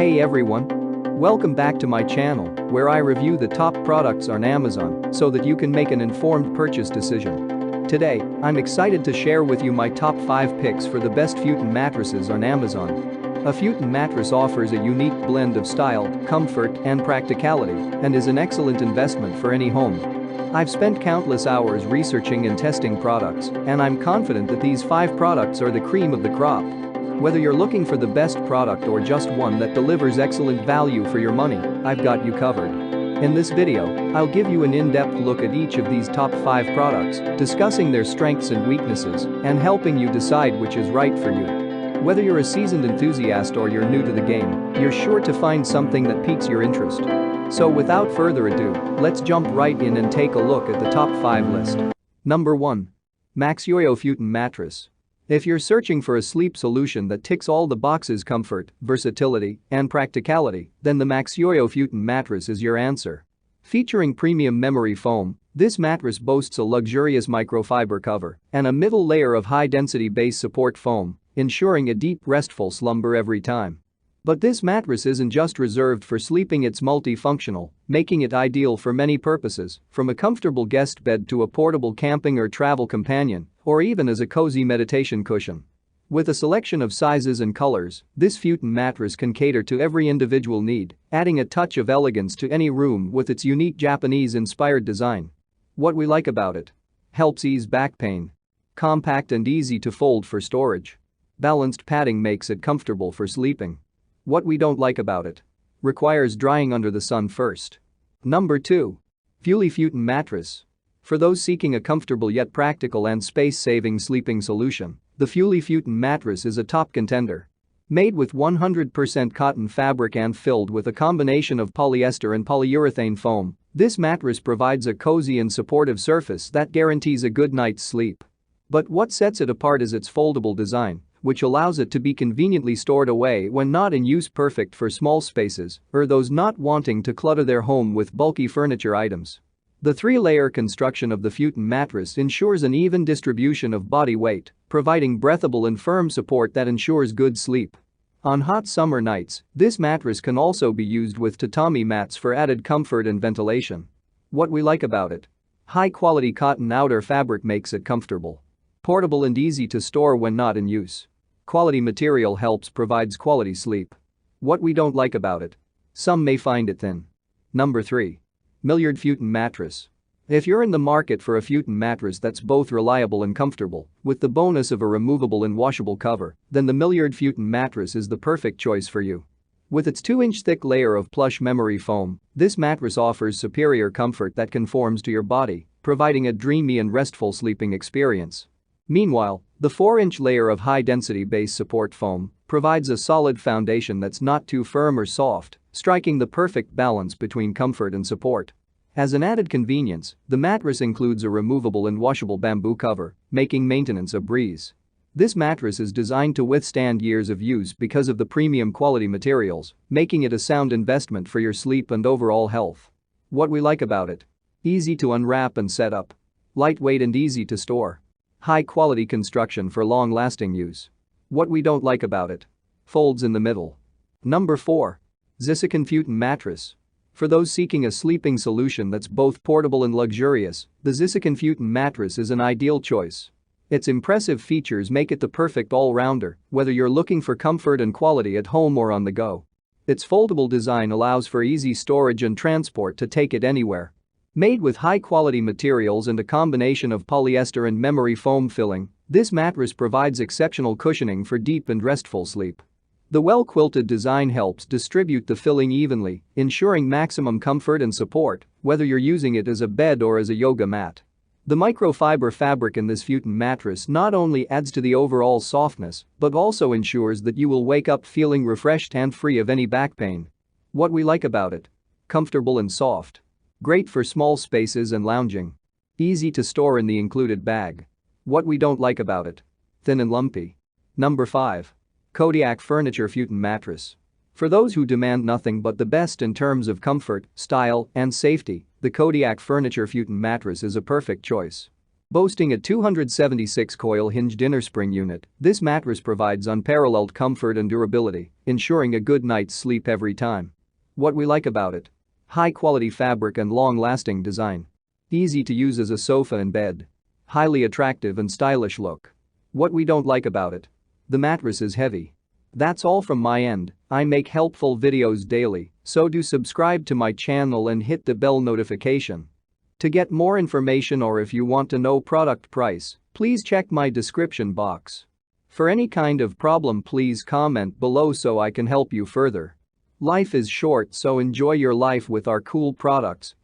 Hey everyone! Welcome back to my channel, where I review the top products on Amazon so that you can make an informed purchase decision. Today, I'm excited to share with you my top 5 picks for the best futon mattresses on Amazon. A futon mattress offers a unique blend of style, comfort, and practicality and is an excellent investment for any home. I've spent countless hours researching and testing products, and I'm confident that these 5 products are the cream of the crop. Whether you're looking for the best product or just one that delivers excellent value for your money, I've got you covered. In this video, I'll give you an in-depth look at each of these top 5 products, discussing their strengths and weaknesses, and helping you decide which is right for you. Whether you're a seasoned enthusiast or you're new to the game, you're sure to find something that piques your interest. So without further ado, let's jump right in and take a look at the top 5 list. Number 1. Maxyoyo Futon Mattress. If you're searching for a sleep solution that ticks all the boxes: comfort, versatility, and practicality, then the Maxyoyo Futon mattress is your answer. Featuring premium memory foam, this mattress boasts a luxurious microfiber cover and a middle layer of high-density base support foam, ensuring a deep, restful slumber every time. But this mattress isn't just reserved for sleeping, it's multifunctional, making it ideal for many purposes, from a comfortable guest bed to a portable camping or travel companion, or even as a cozy meditation cushion. With a selection of sizes and colors, this futon mattress can cater to every individual need, adding a touch of elegance to any room with its unique Japanese-inspired design. What we like about it: helps ease back pain. Compact and easy to fold for storage. Balanced padding makes it comfortable for sleeping. What we don't like about it: requires drying under the sun first. Number 2. Fuly Futon Mattress. For those seeking a comfortable yet practical and space-saving sleeping solution, the Fuly Futon mattress is a top contender. Made with 100% cotton fabric and filled with a combination of polyester and polyurethane foam, this mattress provides a cozy and supportive surface that guarantees a good night's sleep. But what sets it apart is its foldable design, which allows it to be conveniently stored away when not in use, perfect for small spaces or those not wanting to clutter their home with bulky furniture items. The 3-layer construction of the futon mattress ensures an even distribution of body weight, providing breathable and firm support that ensures good sleep. On hot summer nights, this mattress can also be used with tatami mats for added comfort and ventilation. What we like about it: high-quality cotton outer fabric makes it comfortable. Portable and easy to store when not in use. Quality material provides quality sleep. What we don't like about it: some may find it thin. Number 3. Milliard Futon Mattress. If you're in the market for a futon mattress that's both reliable and comfortable, with the bonus of a removable and washable cover, then the Milliard Futon mattress is the perfect choice for you. With its 2-inch thick layer of plush memory foam, this mattress offers superior comfort that conforms to your body, providing a dreamy and restful sleeping experience. Meanwhile, the 4-inch layer of high-density base support foam provides a solid foundation that's not too firm or soft, striking the perfect balance between comfort and support. As an added convenience, the mattress includes a removable and washable bamboo cover, making maintenance a breeze. This mattress is designed to withstand years of use because of the premium quality materials, making it a sound investment for your sleep and overall health. What we like about it: easy to unwrap and set up. Lightweight and easy to store. High-quality construction for long-lasting use. What we don't like about it: folds in the middle. Number 4. Zisicon Futon Mattress. For those seeking a sleeping solution that's both portable and luxurious, the Zisicon Futon mattress is an ideal choice. Its impressive features make it the perfect all-rounder, whether you're looking for comfort and quality at home or on the go. Its foldable design allows for easy storage and transport to take it anywhere. Made with high-quality materials and a combination of polyester and memory foam filling, this mattress provides exceptional cushioning for deep and restful sleep. The well-quilted design helps distribute the filling evenly, ensuring maximum comfort and support, whether you're using it as a bed or as a yoga mat. The microfiber fabric in this futon mattress not only adds to the overall softness, but also ensures that you will wake up feeling refreshed and free of any back pain. What we like about it: comfortable and soft. Great for small spaces and lounging. Easy to store in the included bag. What we don't like about it: thin and lumpy. Number 5. Kodiak Furniture Futon Mattress. For those who demand nothing but the best in terms of comfort, style, and safety, the Kodiak Furniture Futon Mattress is a perfect choice. Boasting a 276 coil hinged inner spring unit, this mattress provides unparalleled comfort and durability, ensuring a good night's sleep every time. What we like about it: high-quality fabric and long-lasting design. Easy to use as a sofa and bed. Highly attractive and stylish look. What we don't like about it: the mattress is heavy. That's all from my end. I make helpful videos daily, so do subscribe to my channel and hit the bell notification. To get more information or if you want to know product price, please check my description box. For any kind of problem, please comment below so I can help you further. Life is short, so enjoy your life with our cool products.